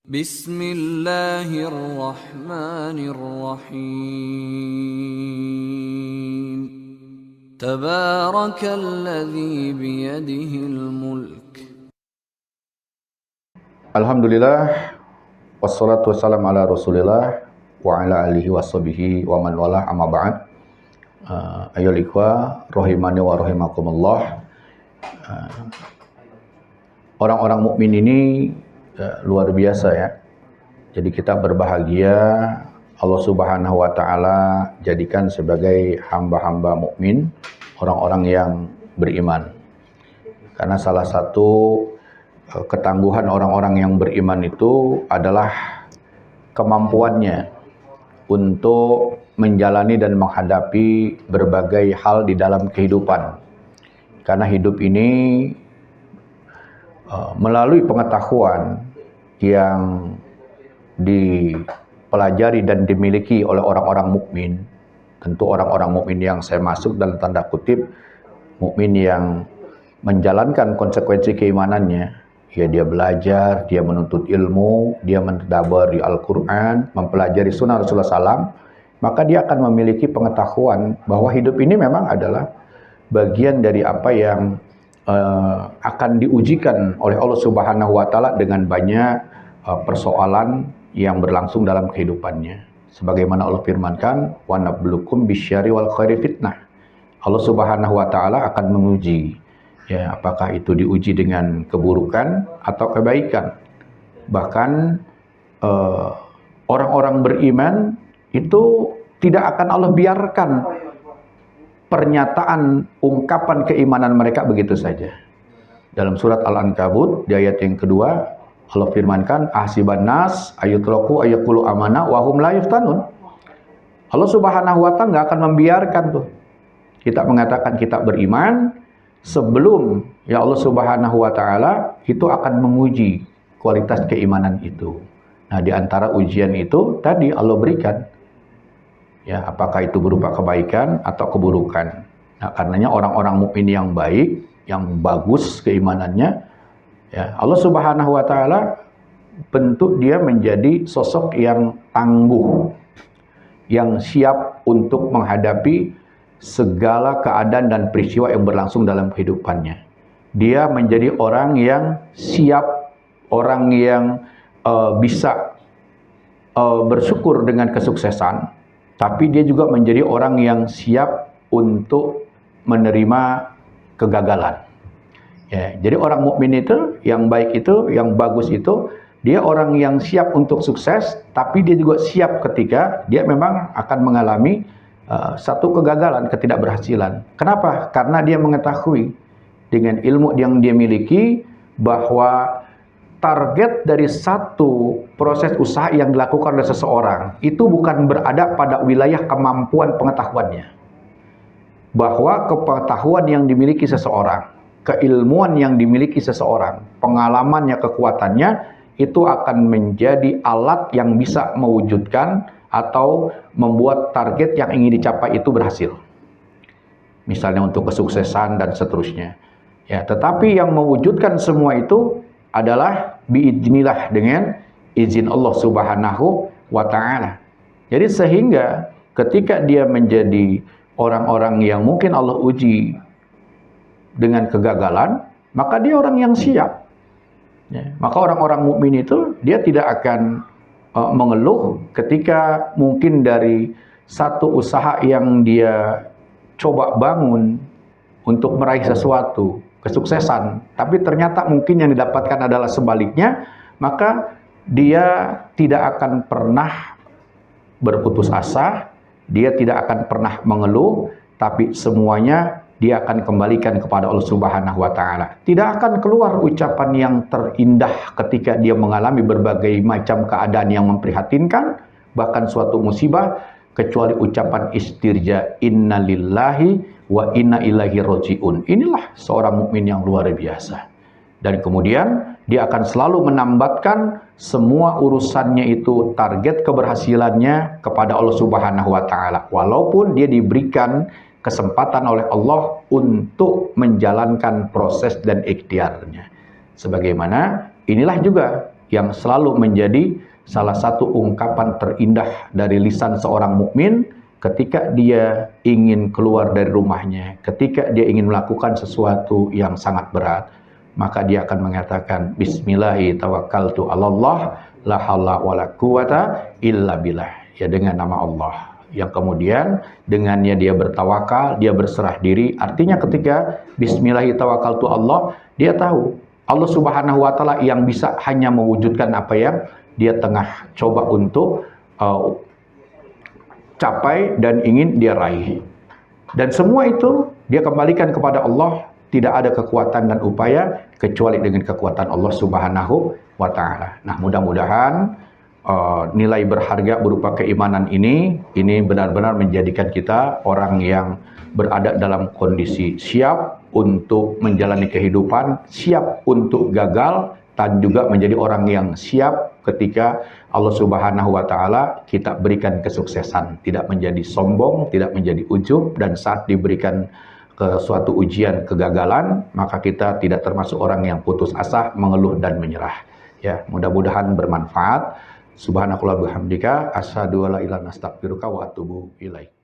Bismillahirrahmanirrahim. Tabarakalladzi biyadihil mulk. Alhamdulillah, wassalatu wassalamu ala rasulillah wa ala alihi washabihi wa man wala amma ba'd. Ayyuhal ikhwah rahimani wa rahimakumullah. Orang-orang mukmin ini luar biasa ya. Jadi kita berbahagia Allah Subhanahu wa taala jadikan sebagai hamba-hamba mukmin, orang-orang yang beriman. Karena salah satu ketangguhan orang-orang yang beriman itu adalah kemampuannya untuk menjalani dan menghadapi berbagai hal di dalam kehidupan. Karena hidup ini melalui pengetahuan yang dipelajari dan dimiliki oleh orang-orang mukmin, tentu orang-orang mukmin yang saya masuk dalam tanda kutip mukmin yang menjalankan konsekuensi keimanannya, ya dia belajar, dia menuntut ilmu, dia mentadaburi Al-Quran, mempelajari sunnah Rasulullah SAW, maka dia akan memiliki pengetahuan bahwa hidup ini memang adalah bagian dari apa yang akan diujikan oleh Allah Subhanahu wa taala dengan banyak persoalan yang berlangsung dalam kehidupannya. Sebagaimana Allah firmankan, "Wa nabluukum bisyarri wal khairi fitnah." Allah Subhanahu wa taala akan menguji, ya, apakah itu diuji dengan keburukan atau kebaikan. Bahkan orang-orang beriman itu tidak akan Allah biarkan pernyataan ungkapan keimanan mereka begitu saja. Dalam surat Al-Ankabut di ayat yang kedua, Allah firmankan, "Ahsiban nas ayutraku ayaqulu amana wa hum la yuftanun." Allah Subhanahu wa taala enggak akan membiarkan tuh kita mengatakan kita beriman sebelum ya Allah Subhanahu wa taala itu akan menguji kualitas keimanan itu. Nah, di antara ujian itu tadi Allah berikan, ya, apakah itu berupa kebaikan atau keburukan. Nah, karenanya orang-orang mukmin yang baik, yang bagus keimanannya, ya, Allah Subhanahu wa taala bentuk dia menjadi sosok yang tangguh, yang siap untuk menghadapi segala keadaan dan peristiwa yang berlangsung dalam kehidupannya. Dia menjadi orang yang siap, orang yang bisa bersyukur dengan kesuksesan, tapi dia juga menjadi orang yang siap untuk menerima kegagalan. Ya, jadi orang mukmin itu, yang baik itu, yang bagus itu, dia orang yang siap untuk sukses, tapi dia juga siap ketika dia memang akan mengalami satu kegagalan, ketidakberhasilan. Kenapa? Karena dia mengetahui dengan ilmu yang dia miliki bahwa target dari satu proses usaha yang dilakukan oleh seseorang itu bukan berada pada wilayah kemampuan pengetahuannya. Bahwa kepengetahuan yang dimiliki seseorang, keilmuan yang dimiliki seseorang, pengalamannya, kekuatannya, itu akan menjadi alat yang bisa mewujudkan atau membuat target yang ingin dicapai itu berhasil. Misalnya untuk kesuksesan dan seterusnya. Ya, tetapi yang mewujudkan semua itu adalah biidznillah, dengan izin Allah Subhanahu wa taala. Jadi sehingga ketika dia menjadi orang-orang yang mungkin Allah uji dengan kegagalan, maka dia orang yang siap. Ya, maka orang-orang mukmin itu dia tidak akan mengeluh ketika mungkin dari satu usaha yang dia coba bangun untuk meraih sesuatu, kesuksesan, tapi ternyata mungkin yang didapatkan adalah sebaliknya, maka dia tidak akan pernah berputus asa, dia tidak akan pernah mengeluh, tapi semuanya dia akan kembalikan kepada Allah Subhanahu wa taala. Tidak akan keluar ucapan yang terindah ketika dia mengalami berbagai macam keadaan yang memprihatinkan, bahkan suatu musibah, kecuali ucapan istirja, innalillahi wa inna ilaihi rajiun. Inilah seorang mukmin yang luar biasa. Dan kemudian dia akan selalu menambatkan semua urusannya itu, target keberhasilannya kepada Allah Subhanahu wa taala. Walaupun dia diberikan kesempatan oleh Allah untuk menjalankan proses dan ikhtiarnya. Sebagaimana inilah juga yang selalu menjadi salah satu ungkapan terindah dari lisan seorang mukmin ketika dia ingin keluar dari rumahnya, ketika dia ingin melakukan sesuatu yang sangat berat, maka dia akan mengatakan bismillahi tawakkaltu 'alallah la haula wala quwata illa billah, ya dengan nama Allah, yang kemudian dengannya dia bertawakal, dia berserah diri. Artinya ketika bismillahi tawakkaltu Allah, dia tahu Allah Subhanahu wa taala yang bisa hanya mewujudkan apa yang dia tengah coba untuk capai dan ingin dia raih. Dan semua itu dia kembalikan kepada Allah, tidak ada kekuatan dan upaya kecuali dengan kekuatan Allah Subhanahu wa taala. Nah, mudah-mudahan nilai berharga berupa keimanan ini benar-benar menjadikan kita orang yang berada dalam kondisi siap untuk menjalani kehidupan, siap untuk gagal, dan juga menjadi orang yang siap ketika Allah Subhanahu wa taala kita berikan kesuksesan, tidak menjadi sombong, tidak menjadi ujub, dan saat diberikan ke suatu ujian kegagalan, maka kita tidak termasuk orang yang putus asa, mengeluh dan menyerah. Ya, mudah-mudahan bermanfaat. Subhanakallahumma bihamdika asyhadu an la ilaha illa anta astaghfiruka wa atubu ilaik.